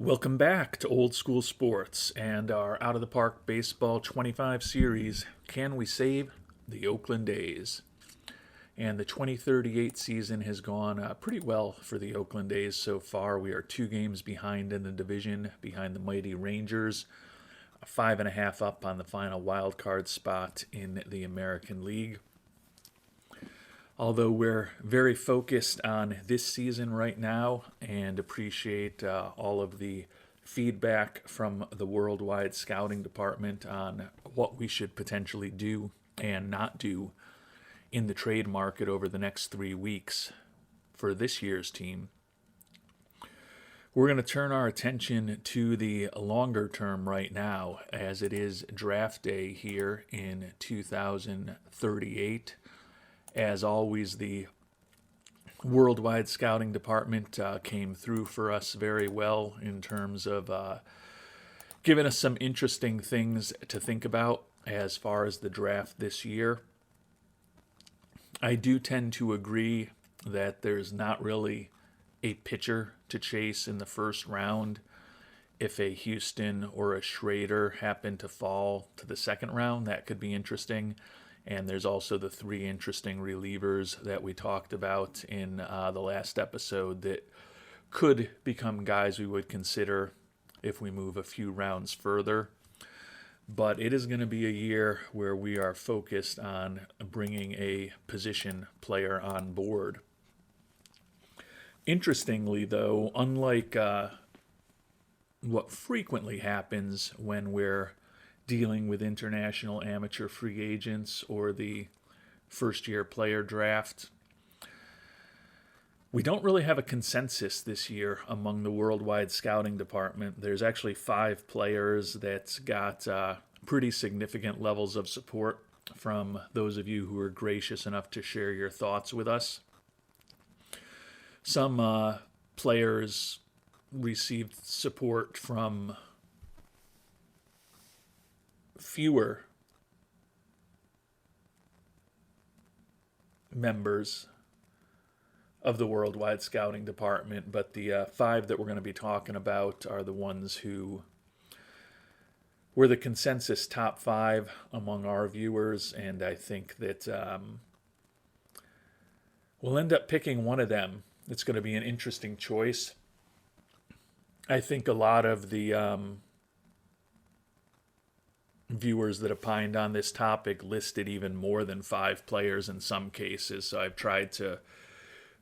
Welcome back to Old School Sports and our Out of the Park Baseball 25 series, Can We Save the Oakland A's? And the 2038 season has gone pretty well for the Oakland A's so far. We are 2 games behind in the division, behind the mighty Rangers, 5.5 up on the final wild card spot in the American League. Although we're very focused on this season right now and appreciate all of the feedback from the worldwide scouting department on what we should potentially do and not do in the trade market over the next 3 weeks for this year's team, we're going to turn our attention to the longer term right now, as it is draft day here in 2038. As always, the worldwide scouting department came through for us very well in terms of giving us some interesting things to think about as far as the draft this year. I do tend to agree that there's not really a pitcher to chase in the first round. If a Houston or a Schrader happen to fall to the second round, that could be interesting. And there's also the 3 interesting relievers that we talked about in the last episode that could become guys we would consider if we move a few rounds further. But it is going to be a year where we are focused on bringing a position player on board. Interestingly, though, unlike what frequently happens when we're dealing with international amateur free agents or the first-year player draft, we don't really have a consensus this year among the worldwide scouting department. There's actually 5 players that's got pretty significant levels of support from those of you who are gracious enough to share your thoughts with us. Some players received support from fewer members of the worldwide scouting department, but the 5 that we're going to be talking about are the ones who were the consensus top 5 among our viewers, and I think that we'll end up picking one of them. It's going to be an interesting choice. I think a lot of the viewers that opined on this topic listed even more than 5 players in some cases, so I've tried to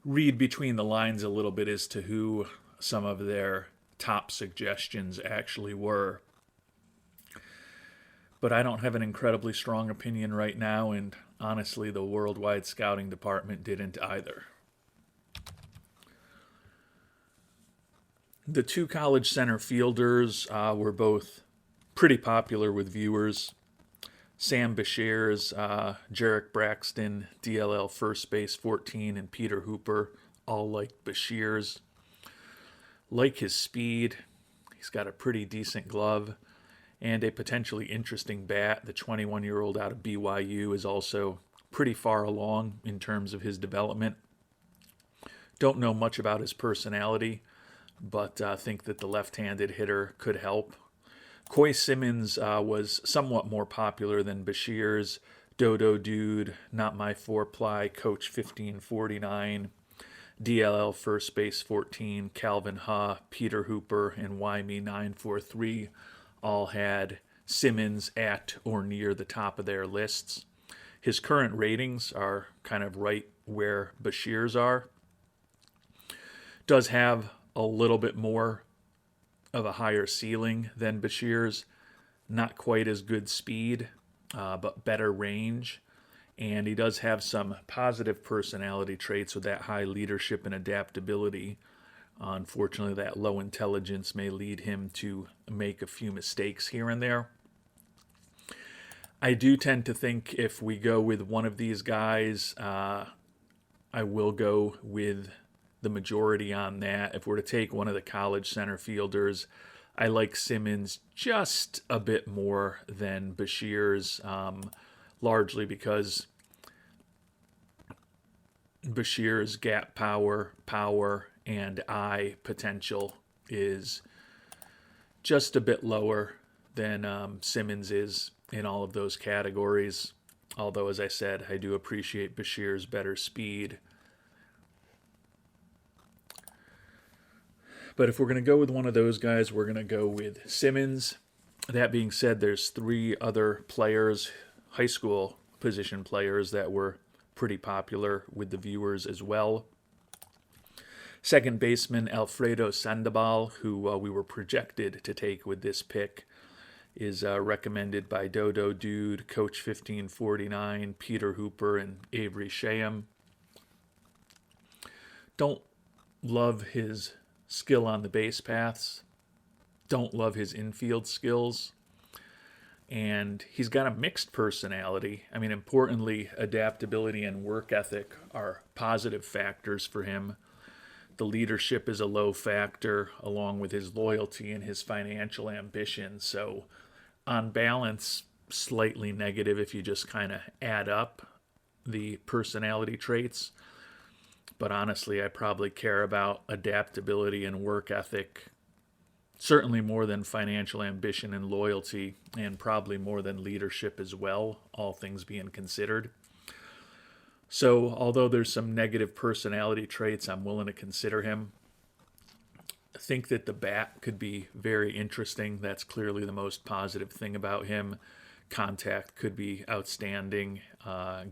read between the lines a little bit as to who some of their top suggestions actually were. But I don't have an incredibly strong opinion right now, and honestly, the worldwide scouting department didn't either. The 2 college center fielders were both pretty popular with viewers. Sam Beshears, Jarek Braxton, DLL first base 14, and Peter Hooper, all like Beshears. Like his speed, he's got a pretty decent glove and a potentially interesting bat. The 21-year-old out of BYU is also pretty far along in terms of his development. Don't know much about his personality, but think that the left-handed hitter could help. Coy Simmons was somewhat more popular than Beshears. Dodo Dude, Not My 4-Ply, Coach 1549, DLL First Base 14, Calvin Ha, Peter Hooper, and Wyme 943 all had Simmons at or near the top of their lists. His current ratings are kind of right where Beshears are. Does have a little bit more of a higher ceiling than Beshears. Not quite as good speed, but better range. And he does have some positive personality traits with that high leadership and adaptability. Unfortunately, that low intelligence may lead him to make a few mistakes here and there. I do tend to think if we go with one of these guys, I will go with the majority on that. If we're to take one of the college center fielders, I like Simmons just a bit more than Beshears, largely because Beshears' gap power, and eye potential is just a bit lower than Simmons is in all of those categories. Although, as I said, I do appreciate Bashir's better speed. But if we're going to go with one of those guys, we're going to go with Simmons. That being said, there's 3 other players, high school position players, that were pretty popular with the viewers as well. Second baseman Alfredo Sandoval, who we were projected to take with this pick, is recommended by Dodo Dude, Coach 1549, Peter Hooper, and Avery Shayam. Don't love his skill on the base paths. Don't love his infield skills. And he's got a mixed personality. I mean, importantly, adaptability and work ethic are positive factors for him. The leadership is a low factor, along with his loyalty and his financial ambition. So, on balance, slightly negative if you just kind of add up the personality traits. But honestly, I probably care about adaptability and work ethic certainly more than financial ambition and loyalty, and probably more than leadership as well, all things being considered. So, although there's some negative personality traits, I'm willing to consider him. I think that the bat could be very interesting. That's clearly the most positive thing about him. Contact could be outstanding.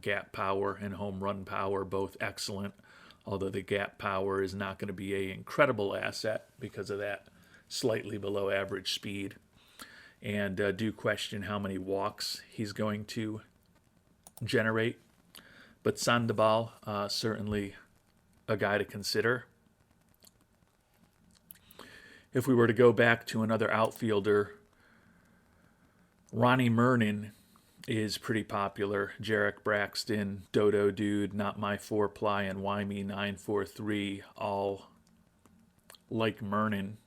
Gap power and home run power, both excellent. Although the gap power is not going to be an incredible asset because of that slightly below average speed. And do question how many walks he's going to generate. But Sandoval, certainly a guy to consider. If we were to go back to another outfielder, Ronnie Mernon is pretty popular. Jarek Braxton, Dodo Dude, Not My 4-Ply, and Wyme 943 all like Mernon.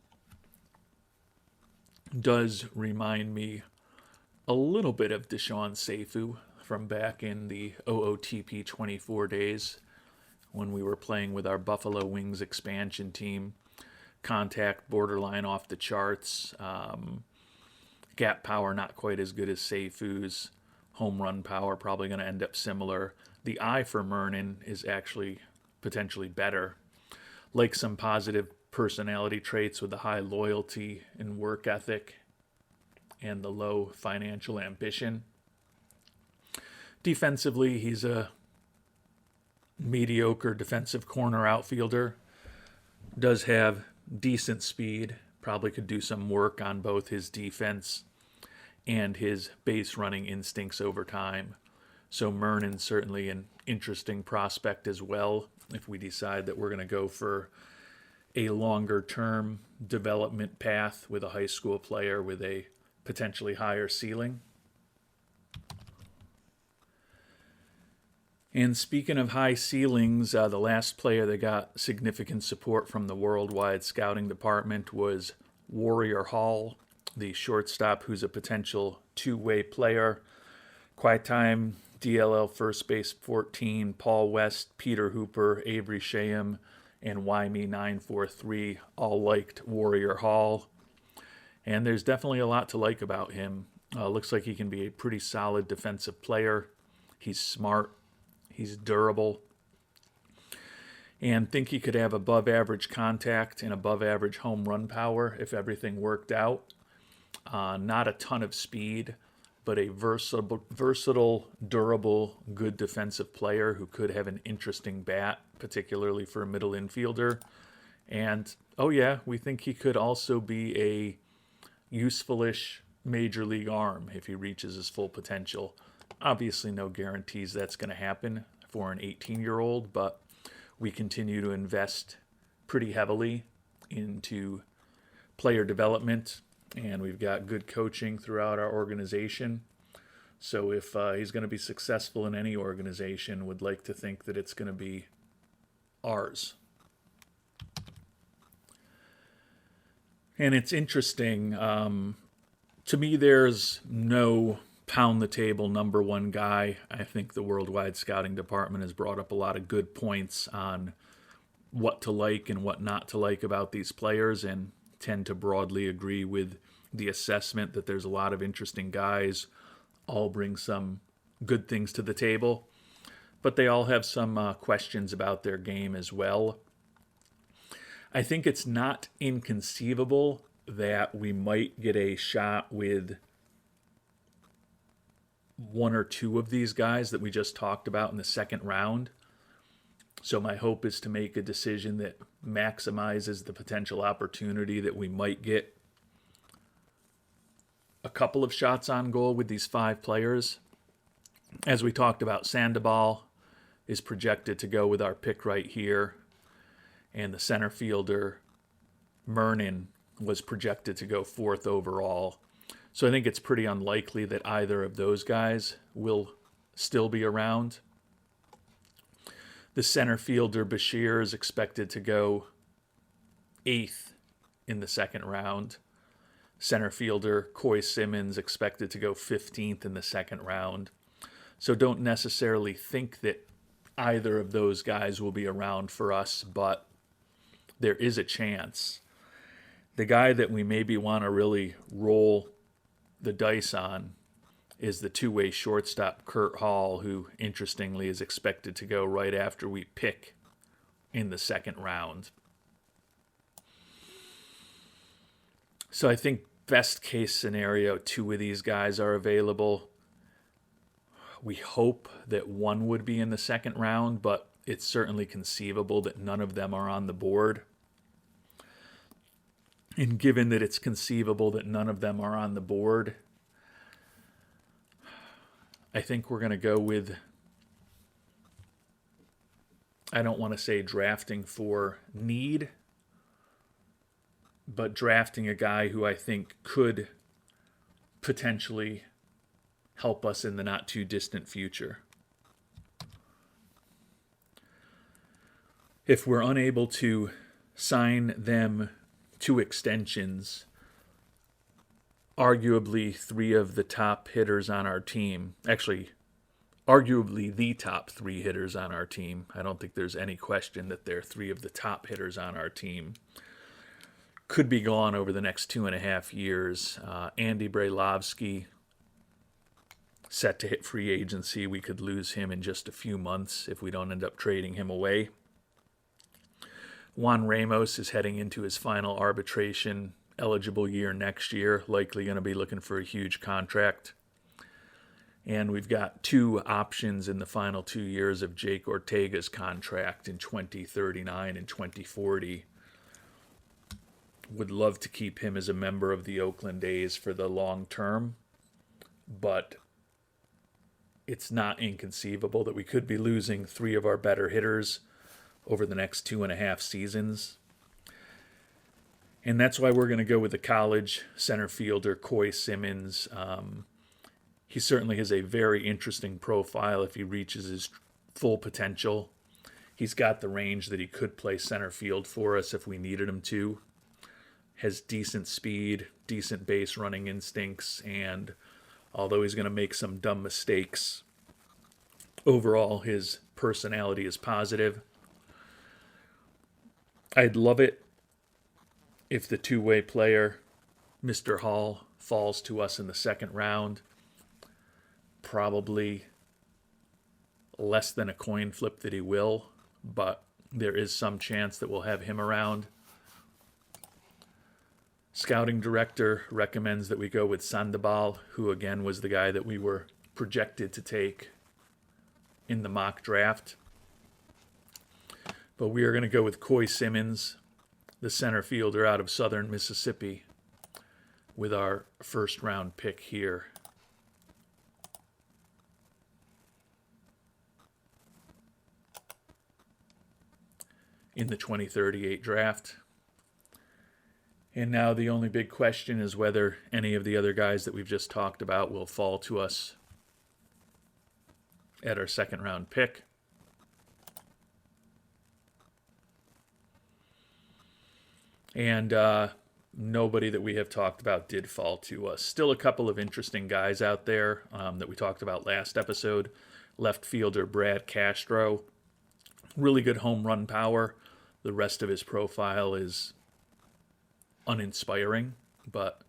Does remind me a little bit of Deshaun Seifu from back in the OOTP 24 days when we were playing with our Buffalo Wings expansion team. Contact borderline off the charts. Gap power not quite as good as Seifu's. Home run power probably going to end up similar. The eye for Mernon is actually potentially better. Like some positive personality traits with the high loyalty and work ethic and the low financial ambition. Defensively, he's a mediocre defensive corner outfielder. Does have decent speed. Probably could do some work on both his defense and his base running instincts over time. So Mernon's certainly an interesting prospect as well if we decide that we're going to go for a longer term development path with a high school player with a potentially higher ceiling. And speaking of high ceilings, the last player that got significant support from the worldwide scouting department was Warrior Hall, the shortstop who's a potential two-way player. Quiet time, DLL first base 14, Paul West, Peter Hooper, Avery Shayam, and Wyme 943 all liked Warrior Hall. And there's definitely a lot to like about him. Looks like he can be a pretty solid defensive player. He's smart. He's durable. And think he could have above average contact and above average home run power if everything worked out. Not a ton of speed, but a versatile, durable, good defensive player who could have an interesting bat, particularly for a middle infielder. And, oh yeah, we think he could also be a useful-ish major league arm if he reaches his full potential. Obviously, no guarantees that's going to happen for an 18-year-old, but we continue to invest pretty heavily into player development, and we've got good coaching throughout our organization. So if he's going to be successful in any organization, would like to think that it's going to be ours. And it's interesting. To me, there's no pound the table number one guy. I think the worldwide scouting department has brought up a lot of good points on what to like and what not to like about these players, and tend to broadly agree with the assessment that there's a lot of interesting guys, all bring some good things to the table, but they all have some questions about their game as well. I think it's not inconceivable that we might get a shot with one or two of these guys that we just talked about in the second round. So my hope is to make a decision that maximizes the potential opportunity that we might get a couple of shots on goal with these 5 players. As we talked about, Sandoval is projected to go with our pick right here, and the center fielder, Murnin, was projected to go 4th overall. So I think it's pretty unlikely that either of those guys will still be around. The center fielder, Bashir, is expected to go 8th in the second round. Center fielder, Coy Simmons, expected to go 15th in the second round. So don't necessarily think that either of those guys will be around for us, but there is a chance. The guy that we maybe want to really roll the dice on is the two-way shortstop, Kurt Hall, who, interestingly, is expected to go right after we pick in the second round. So I think best case scenario, 2 of these guys are available. We hope that one would be in the second round, but it's certainly conceivable that none of them are on the board. And given that it's conceivable that none of them are on the board, I think we're going to go with, I don't want to say drafting for need, but drafting a guy who I think could potentially help us in the not too distant future. If we're unable to sign them to extensions, arguably 3 of the top hitters on our team, actually, arguably the top 3 hitters on our team, I don't think there's any question that they're 3 of the top hitters on our team, could be gone over the next 2.5 years. Andy Brailovsky, set to hit free agency. We could lose him in just a few months if we don't end up trading him away. Juan Ramos is heading into his final arbitration eligible year next year, likely going to be looking for a huge contract. And we've got 2 options in the final 2 years of Jake Ortega's contract in 2039 and 2040. Would love to keep him as a member of the Oakland A's for the long term, but it's not inconceivable that we could be losing 3 of our better hitters over the next 2.5 seasons. And that's why we're going to go with the college center fielder, Coy Simmons. He certainly has a very interesting profile if he reaches his full potential. He's got the range that he could play center field for us if we needed him to. Has decent speed, decent base running instincts, and although he's going to make some dumb mistakes, overall his personality is positive. I'd love it if the two-way player, Mr. Hall, falls to us in the second round. Probably less than a coin flip that he will, but there is some chance that we'll have him around. Scouting director recommends that we go with Sandoval, who again was the guy that we were projected to take in the mock draft. But we are going to go with Coy Simmons, the center fielder out of Southern Mississippi, with our first round pick here. In the 2038 draft. And now the only big question is whether any of the other guys that we've just talked about will fall to us at our second round pick. And nobody that we have talked about did fall to us. Still a couple of interesting guys out there that we talked about last episode. Left fielder Brad Castro. Really good home run power. The rest of his profile is uninspiring, but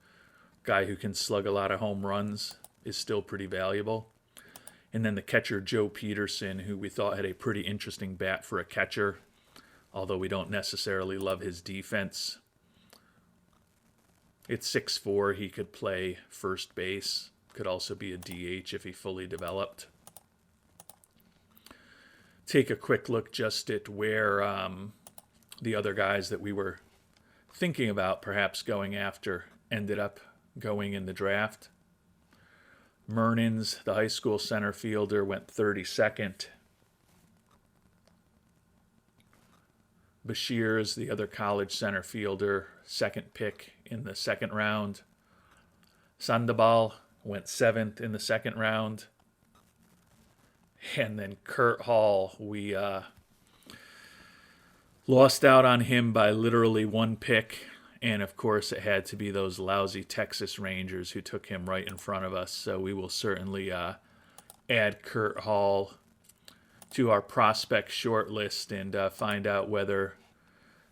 guy who can slug a lot of home runs, is still pretty valuable. And then the catcher, Joe Peterson, who we thought had a pretty interesting bat for a catcher, although we don't necessarily love his defense. It's 6'4". He could play first base. Could also be a DH if he fully developed. Take a quick look just at where the other guys that we were thinking about perhaps going after ended up going in the draft. Mernins, the high school center fielder, went 32nd. Bashirs, the other college center fielder, second pick in the second round. Sandoval went 7th in the second round. And then Kurt Hall, we lost out on him by literally one pick. And of course, it had to be those lousy Texas Rangers who took him right in front of us. So we will certainly add Kurt Hall to our prospect short list and find out whether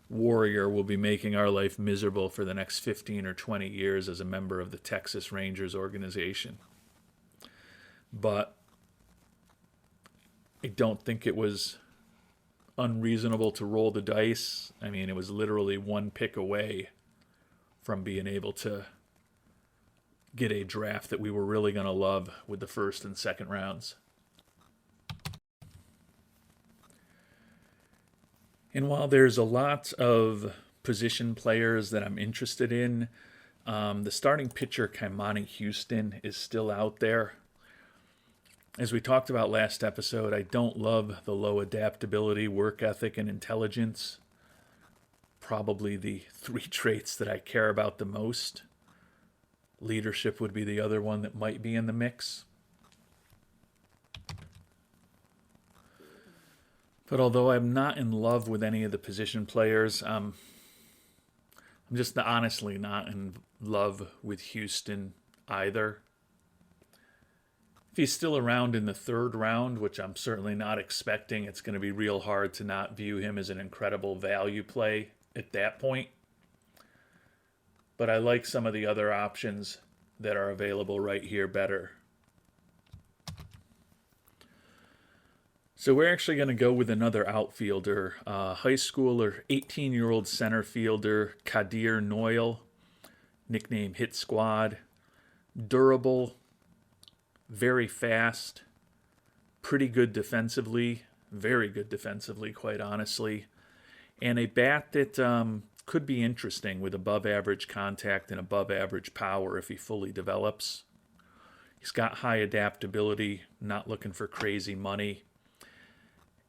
Warrior will be making our life miserable for the next 15 or 20 years as a member of the Texas Rangers organization. But I don't think it was unreasonable to roll the dice. I mean, it was literally one pick away from being able to get a draft that we were really going to love with the first and second rounds. And while there's a lot of position players that I'm interested in, the starting pitcher, Kymani Houston, is still out there. As we talked about last episode, I don't love the low adaptability, work ethic, and intelligence. Probably the 3 traits that I care about the most. Leadership would be the other one that might be in the mix. But although I'm not in love with any of the position players, I'm just honestly not in love with Houston either. If he's still around in the 3rd round, which I'm certainly not expecting, it's going to be real hard to not view him as an incredible value play at that point. But I like some of the other options that are available right here better. So we're actually going to go with another outfielder, high schooler, 18-year-old center fielder, Kadir Noyle, nickname Hit Squad. Durable, very fast, pretty good defensively, very good defensively, quite honestly. And a bat that could be interesting with above-average contact and above-average power if he fully develops. He's got high adaptability, not looking for crazy money.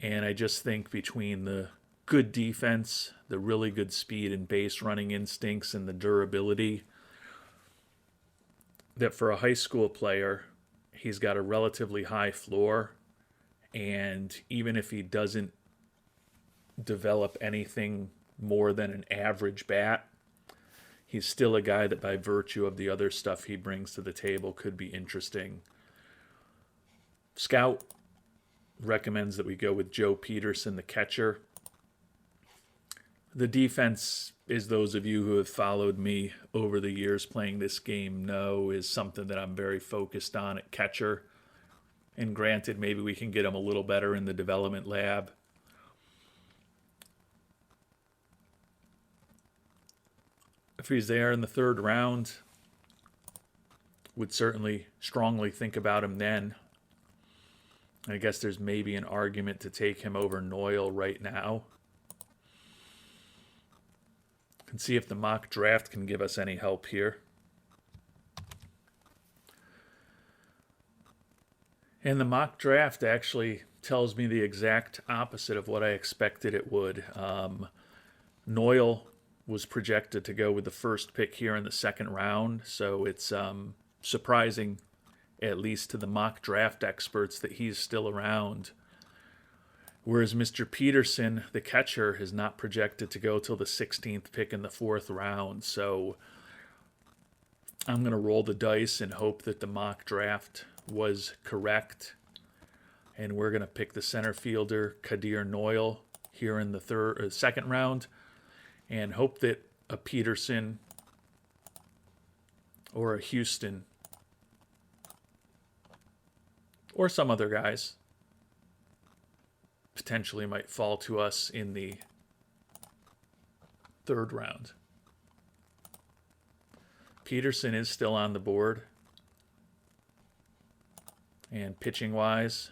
And I just think between the good defense, the really good speed and base running instincts, and the durability, that for a high school player, he's got a relatively high floor. And even if he doesn't develop anything more than an average bat, he's still a guy that by virtue of the other stuff he brings to the table could be interesting. Scout recommends that we go with Joe Peterson, the catcher. The defense, as those of you who have followed me over the years playing this game know, is something that I'm very focused on at catcher. And granted, maybe we can get him a little better in the development lab. If he's there in the 3rd round, would certainly strongly think about him then. I guess there's maybe an argument to take him over Noyle right now. And see if the mock draft can give us any help here. And the mock draft actually tells me the exact opposite of what I expected it would. Noyle was projected to go with the first pick here in the 2nd round, so it's surprising, at least to the mock draft experts, that he's still around. Whereas Mr. Peterson, the catcher, is not projected to go till the 16th pick in the 4th round. So I'm going to roll the dice and hope that the mock draft was correct. And we're going to pick the center fielder, Kadir Noyle, here in the 2nd round, and hope that a Peterson or a Houston or some other guys potentially might fall to us in the third round. Peterson is still on the board. And pitching-wise,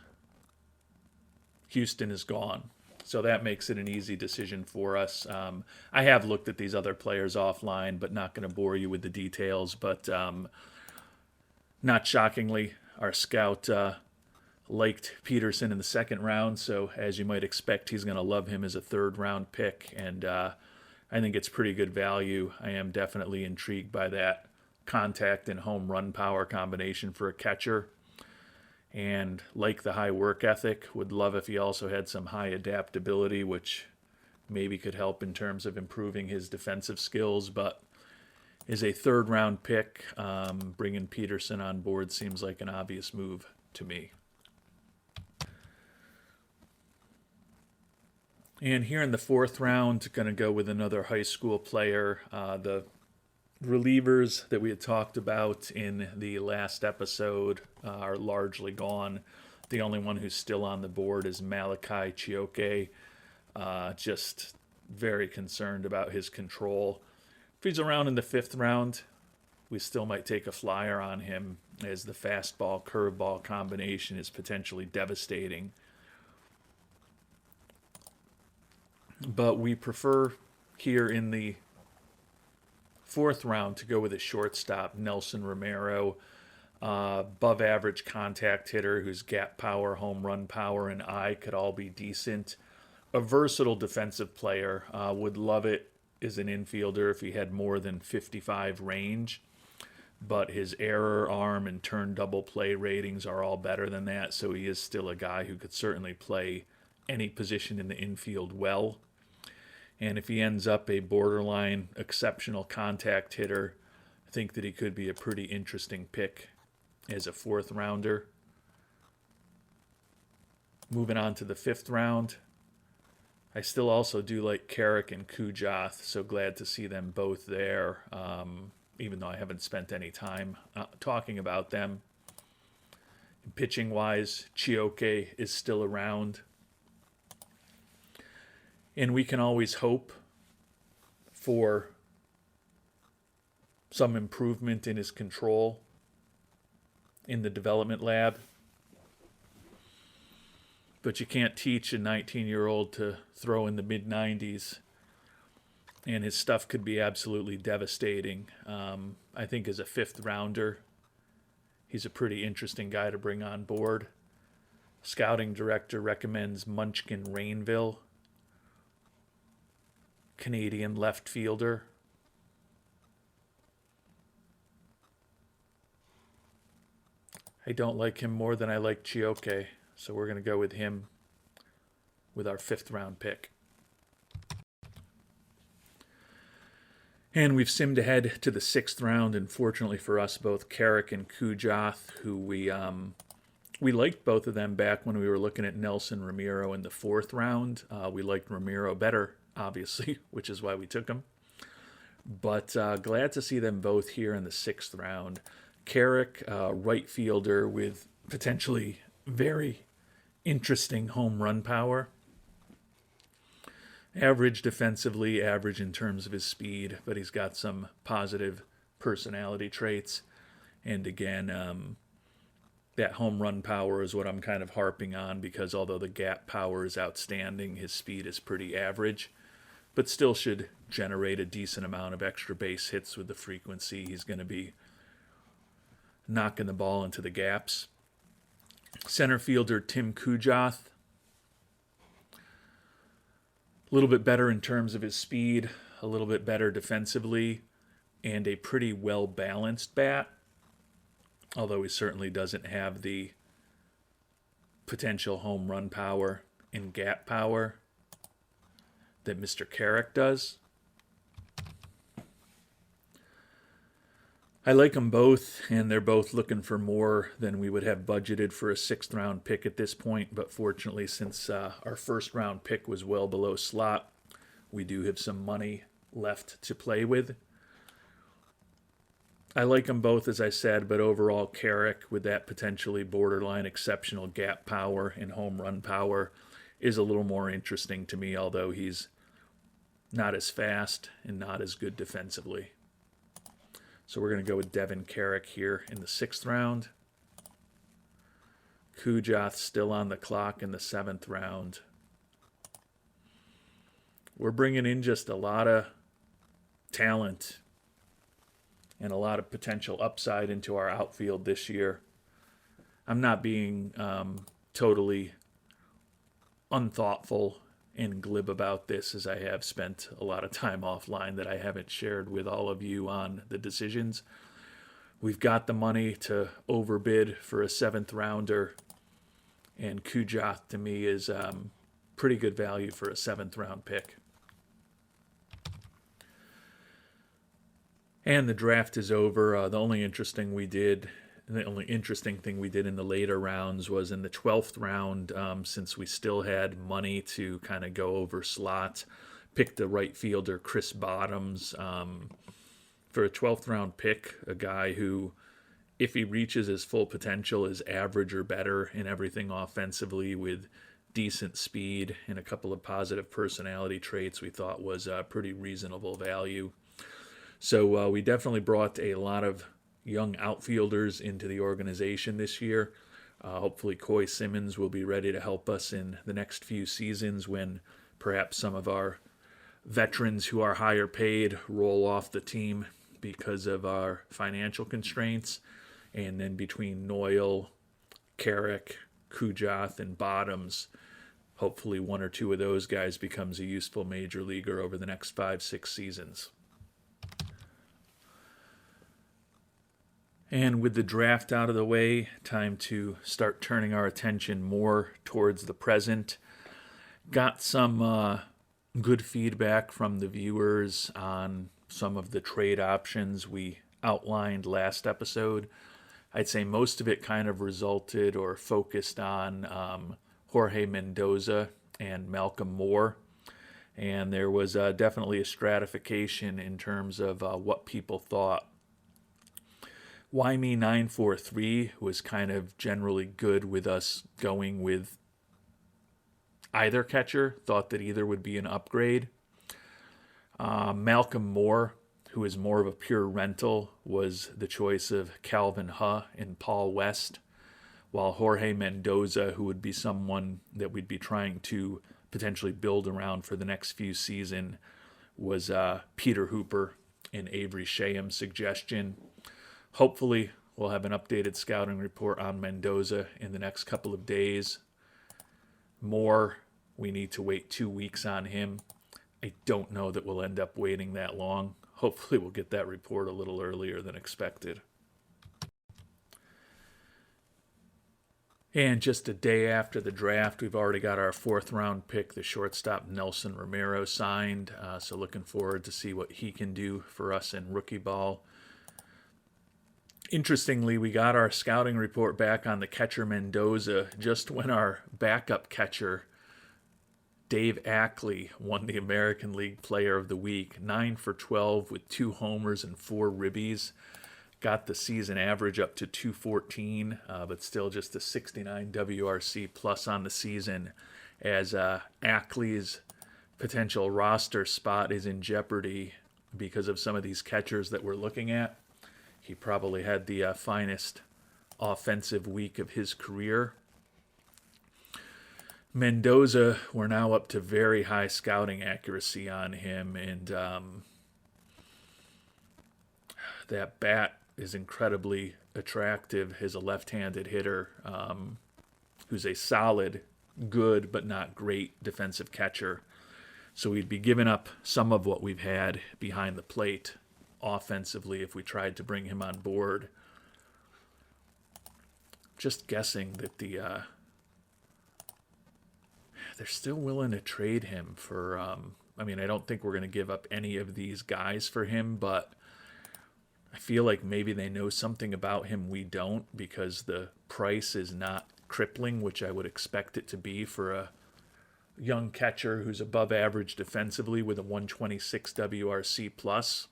Houston is gone. So that makes it an easy decision for us. I have looked at these other players offline, but not going to bore you with the details. But not shockingly, our scout liked Peterson in the second round. So as you might expect, he's going to love him as a third-round pick. And I think it's pretty good value. I am definitely intrigued by that contact and home run power combination for a catcher. And like the high work ethic, would love if he also had some high adaptability, which maybe could help in terms of improving his defensive skills. But is a third round pick, bringing Peterson on board seems like an obvious move to me. And here in the fourth round, going to go with another high school player. The relievers that we had talked about in the last episode are largely gone. The only one who's still on the board is Malachi Chioke. Just very concerned about his control. If he's around in the fifth round, we still might take a flyer on him, as the fastball curveball combination is potentially devastating. But we prefer here in the fourth round to go with a shortstop, Nelson Romero, above average contact hitter whose gap power, home run power, and eye could all be decent. A versatile defensive player. Would love it as an infielder if he had more than 55 range. But his error, arm, and turn double play ratings are all better than that, so he is still a guy who could certainly play any position in the infield well. And if he ends up a borderline exceptional contact hitter, I think that he could be a pretty interesting pick as a fourth rounder. Moving on to the fifth round, I still also do like Carrick and Kujath, so glad to see them both there, even though I haven't spent any time talking about them. Pitching-wise, Chioke is still around. And we can always hope for some improvement in his control in the development lab. But you can't teach a 19-year-old to throw in the mid-90s, and his stuff could be absolutely devastating. I think as a fifth rounder, he's a pretty interesting guy to bring on board. Scouting director recommends Munchkin Rainville, Canadian left fielder. I don't like him more than I like Chioke, so we're going to go with him with our fifth round pick. And we've simmed ahead to the sixth round, and fortunately for us, both Carrick and Kujath, who we liked both of them back when we were looking at Nelson Romero in the fourth round. We liked Romero better, obviously, which is why we took him. But glad to see them both here in the sixth round. Carrick, right fielder with potentially very interesting home run power. Average defensively, average in terms of his speed, but he's got some positive personality traits. And again, that home run power is what I'm kind of harping on, because although the gap power is outstanding, his speed is pretty average, but still should generate a decent amount of extra base hits with the frequency he's going to be knocking the ball into the gaps. Center fielder Tim Kujath, a little bit better in terms of his speed, a little bit better defensively, and a pretty well-balanced bat, although he certainly doesn't have the potential home run power and gap power that Mr. Carrick does. I like them both, and they're both looking for more than we would have budgeted for a sixth round pick at this point, but fortunately, since our first round pick was well below slot, we do have some money left to play with. I like them both, as I said, but overall, Carrick, with that potentially borderline exceptional gap power and home run power, is a little more interesting to me, although he's not as fast and not as good defensively. So we're going to go with Devin Carrick here in the 6th round. Kujath still on the clock in the 7th round. We're bringing in just a lot of talent and a lot of potential upside into our outfield this year. I'm not being totally unthoughtful and glib about this, as I have spent a lot of time offline that I haven't shared with all of you on the decisions. We've got the money to overbid for a 7th rounder, and Kujath to me is pretty good value for a 7th round pick. And the draft is over. The only interesting thing we did in the later rounds was in the 12th round, since we still had money to kind of go over slots, pick the right fielder, Chris Bottoms, for a 12th round pick, a guy who, if he reaches his full potential, is average or better in everything offensively with decent speed and a couple of positive personality traits. We thought was a pretty reasonable value. So we definitely brought a lot of young outfielders into the organization this year. Hopefully Coy Simmons will be ready to help us in the next few seasons when perhaps some of our veterans who are higher paid roll off the team because of our financial constraints. And then between Noyle, Carrick, Kujath, and Bottoms, hopefully one or two of those guys becomes a useful major leaguer over the next 5-6 seasons. And with the draft out of the way, time to start turning our attention more towards the present. Got some good feedback from the viewers on some of the trade options we outlined last episode. I'd say most of it kind of resulted or focused on Jorge Mendoza and Malcolm Moore. And there was definitely a stratification in terms of what people thought. YME 943 was kind of generally good with us going with either catcher, thought that either would be an upgrade. Malcolm Moore, who is more of a pure rental, was the choice of Calvin Huh and Paul West, while Jorge Mendoza, who would be someone that we'd be trying to potentially build around for the next few seasons, was Peter Hooper and Avery Shaham's suggestion. Hopefully, we'll have an updated scouting report on Mendoza in the next couple of days. Moore, we need to wait 2 weeks on him. I don't know that we'll end up waiting that long. Hopefully, we'll get that report a little earlier than expected. And just a day after the draft, we've already got our 4th round pick, the shortstop Nelson Romero, signed. So looking forward to see what he can do for us in rookie ball. Interestingly, we got our scouting report back on the catcher Mendoza just when our backup catcher, Dave Ackley, won the American League Player of the Week, 9 for 12 with 2 homers and 4 ribbies. Got the season average up to 214, but still just a 69 WRC plus on the season, as Ackley's potential roster spot is in jeopardy because of some of these catchers that we're looking at. He probably had the finest offensive week of his career. Mendoza, we're now up to very high scouting accuracy on him, and that bat is incredibly attractive as a left-handed hitter who's a solid, good, but not great defensive catcher. So we'd be giving up some of what we've had behind the plate offensively if we tried to bring him on board. Just guessing that they're still willing to trade him for, I don't think we're going to give up any of these guys for him, but I feel like maybe they know something about him we don't, because the price is not crippling, which I would expect it to be for a young catcher who's above average defensively with a 126 WRC plus.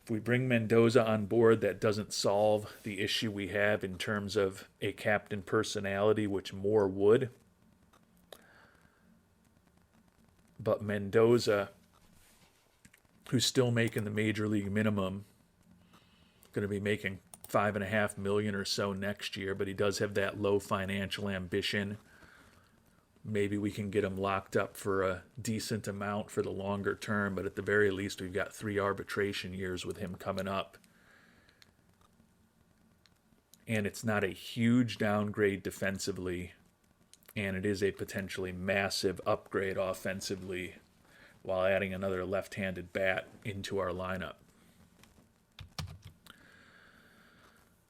If we bring Mendoza on board, that doesn't solve the issue we have in terms of a captain personality, which Moore would. But Mendoza, who's still making the major league minimum, going to be making $5.5 million or so next year, but he does have that low financial ambition. Maybe we can get him locked up for a decent amount for the longer term, but at the very least, we've got 3 arbitration years with him coming up. And it's not a huge downgrade defensively, and it is a potentially massive upgrade offensively while adding another left-handed bat into our lineup.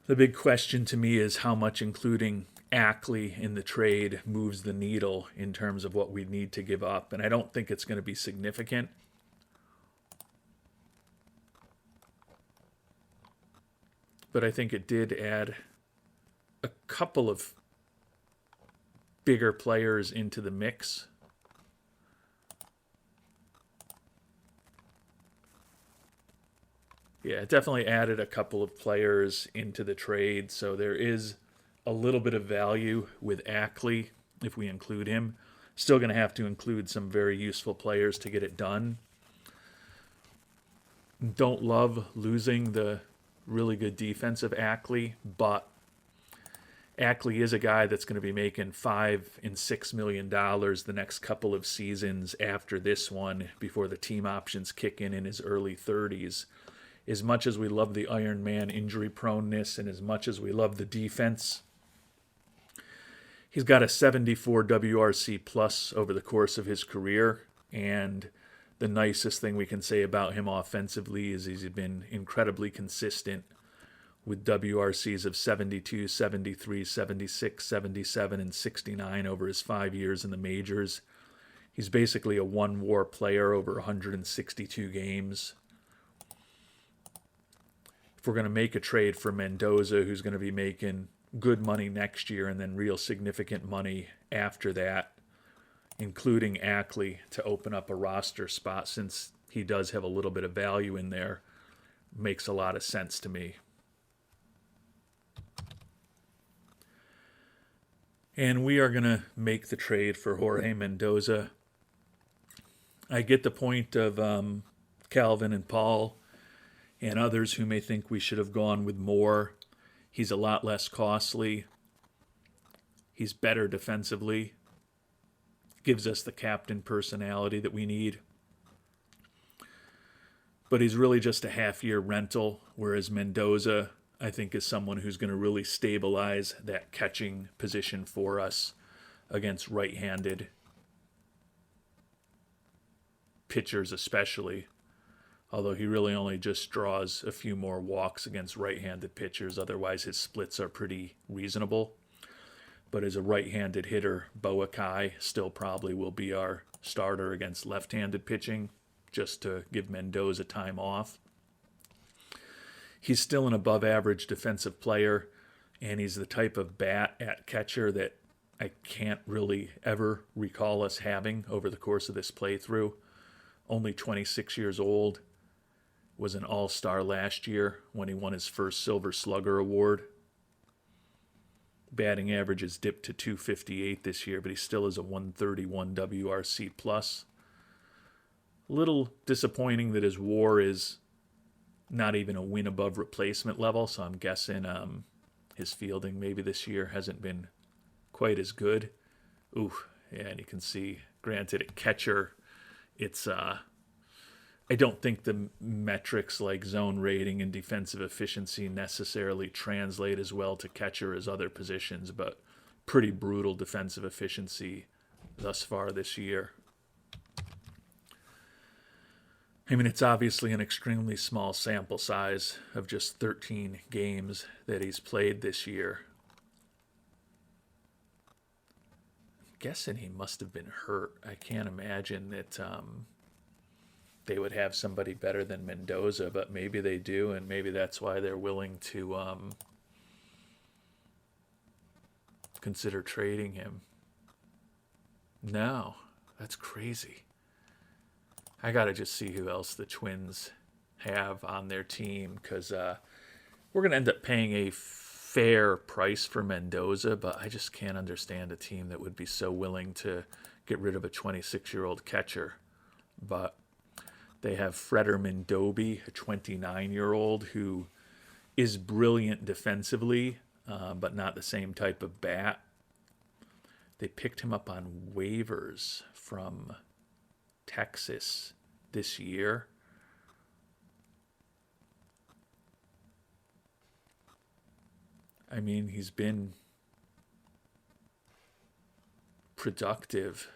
The big question to me is how much including Ackley in the trade moves the needle in terms of what we need to give up. And I don't think it's going to be significant. But I think it did add a couple of bigger players into the mix. Yeah, it definitely added a couple of players into the trade, so there is a little bit of value with Ackley if we include him. Still going to have to include some very useful players to get it done. Don't love losing the really good defensive Ackley, but Ackley is a guy that's going to be making $5 and $6 million the next couple of seasons after this one before the team options kick in his early 30s. As much as we love the Iron Man injury proneness and as much as we love the defense, he's got a 74 WRC plus over the course of his career. And the nicest thing we can say about him offensively is he's been incredibly consistent with WRCs of 72, 73, 76, 77, and 69 over his 5 years in the majors. He's basically a one-WAR player over 162 games. If we're going to make a trade for Mendoza, who's going to be making good money next year and then real significant money after that, including Ackley to open up a roster spot since he does have a little bit of value in there, makes a lot of sense to me. And we are going to make the trade for Jorge Mendoza. I get the point of Calvin and Paul and others who may think we should have gone with Moore. He's a lot less costly. He's better defensively. Gives us the captain personality that we need. But he's really just a half-year rental, whereas Mendoza, I think, is someone who's going to really stabilize that catching position for us against right-handed pitchers especially. Although he really only just draws a few more walks against right-handed pitchers. Otherwise, his splits are pretty reasonable. But as a right-handed hitter, Boakai still probably will be our starter against left-handed pitching, just to give Mendoza time off. He's still an above-average defensive player, and he's the type of bat at catcher that I can't really ever recall us having over the course of this playthrough. Only 26 years old. Was an all-star last year when he won his first Silver Slugger award. Batting average has dipped to 258 this year, but he still is a 131 WRC plus. A little disappointing that his WAR is not even a win above replacement level, so I'm guessing his fielding maybe this year hasn't been quite as good. Ooh, yeah, and you can see, granted, at catcher, it's I don't think the metrics like zone rating and defensive efficiency necessarily translate as well to catcher as other positions, but pretty brutal defensive efficiency thus far this year. I mean, it's obviously an extremely small sample size of just 13 games that he's played this year. I'm guessing he must have been hurt. I can't imagine that they would have somebody better than Mendoza, but maybe they do, and maybe that's why they're willing to consider trading him. No, that's crazy. I gotta just see who else the Twins have on their team, because we're going to end up paying a fair price for Mendoza, but I just can't understand a team that would be so willing to get rid of a 26-year-old catcher. But they have Freder Mendobi, a 29-year-old who is brilliant defensively, but not the same type of bat. They picked him up on waivers from Texas this year. I mean, he's been productive.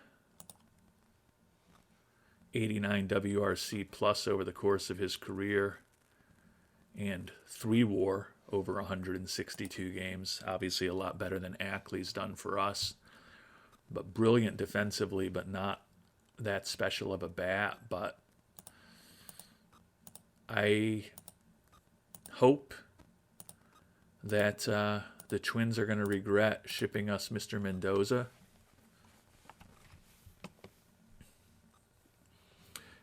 89 WRC plus over the course of his career, and 3 WAR over 162 games. Obviously a lot better than Ackley's done for us. But brilliant defensively, but not that special of a bat. But I hope that the Twins are going to regret shipping us Mr. Mendoza.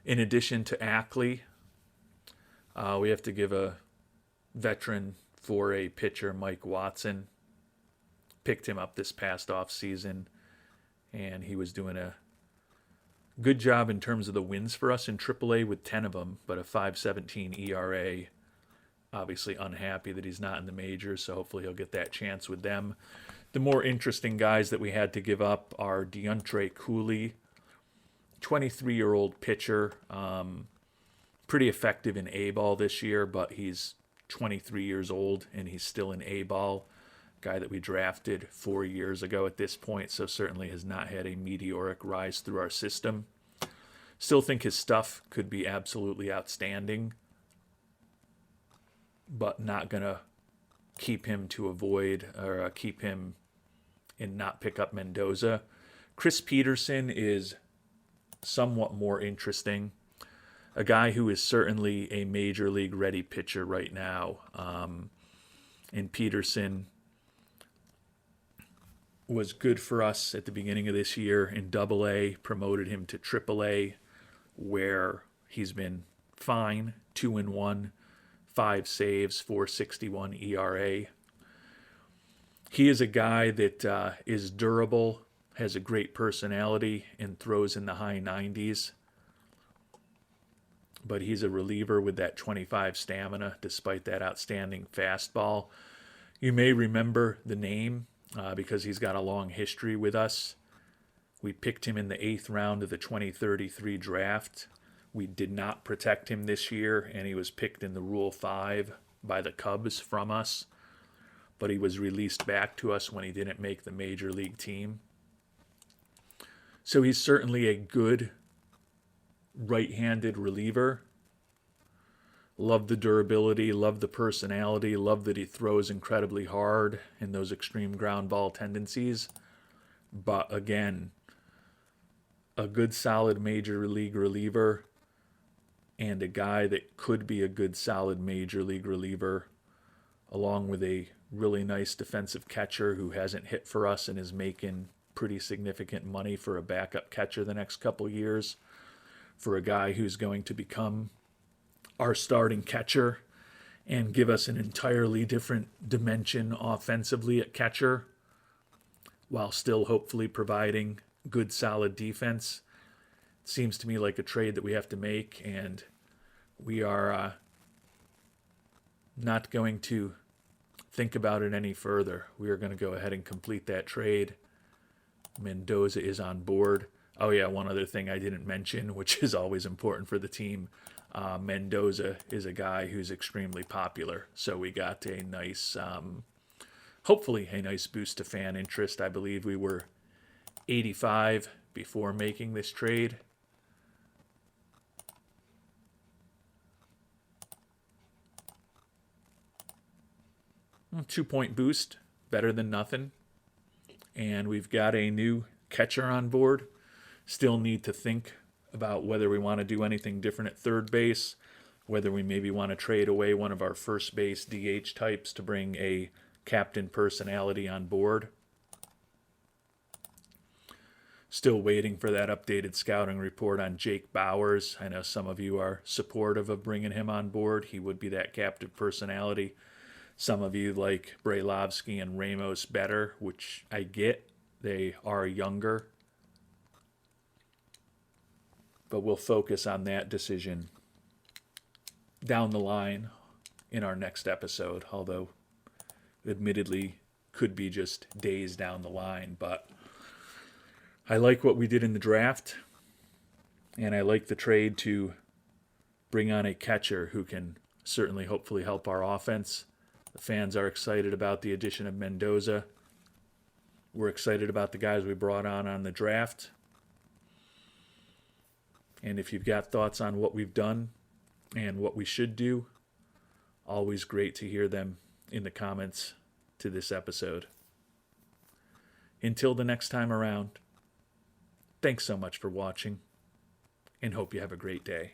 In addition to Ackley, we have to give a veteran for a pitcher, Mike Watson. Picked him up this past offseason, and he was doing a good job in terms of the wins for us in AAA with 10 of them, but a 5.17 ERA. Obviously unhappy that he's not in the majors, so hopefully he'll get that chance with them. The more interesting guys that we had to give up are DeAndre Cooley, 23-year-old pitcher, pretty effective in A-ball this year, but he's 23 years old and he's still in A-ball. Guy that we drafted 4 years ago at this point, so certainly has not had a meteoric rise through our system. Still think his stuff could be absolutely outstanding, but not going to keep him to avoid or keep him and not pick up Mendoza. Chris Peterson is somewhat more interesting. A guy who is certainly a major league ready pitcher right now. And Peterson was good for us at the beginning of this year in Double-A, promoted him to Triple-A, where he's been fine, 2-1, 5 saves, 4.61 ERA. He is a guy that is durable, has a great personality, and throws in the high 90s. But he's a reliever with that 25 stamina, despite that outstanding fastball. You may remember the name because he's got a long history with us. We picked him in the 8th round of the 2033 draft. We did not protect him this year, and he was picked in the Rule 5 by the Cubs from us. But he was released back to us when he didn't make the major league team. So he's certainly a good right-handed reliever. Love the durability, love the personality, love that he throws incredibly hard in those extreme ground ball tendencies. But again, a good solid major league reliever and a guy that could be a good solid major league reliever, along with a really nice defensive catcher who hasn't hit for us and is making pretty significant money for a backup catcher the next couple years, for a guy who's going to become our starting catcher and give us an entirely different dimension offensively at catcher, while still hopefully providing good solid defense. It seems to me like a trade that we have to make, and we are not going to think about it any further. We are going to go ahead and complete that trade. Mendoza is on board. Oh yeah, one other thing I didn't mention, which is always important for the team. Mendoza is a guy who's extremely popular. So we got a nice, hopefully a nice boost to fan interest. I believe we were 85 before making this trade. A 2-point boost, better than nothing. And we've got a new catcher on board. Still need to think about whether we want to do anything different at third base, whether we maybe want to trade away one of our first base DH types to bring a captain personality on board. Still waiting for that updated scouting report on Jake Bowers. I know some of you are supportive of bringing him on board. He would be that captive personality. Some of you like Brailovsky and Ramos better, which I get. They are younger. But we'll focus on that decision down the line in our next episode, although admittedly could be just days down the line. But I like what we did in the draft, and I like the trade to bring on a catcher who can certainly hopefully help our offense. The fans are excited about the addition of Mendoza. We're excited about the guys we brought on the draft. And if you've got thoughts on what we've done and what we should do, always great to hear them in the comments to this episode. Until the next time around, thanks so much for watching, and hope you have a great day.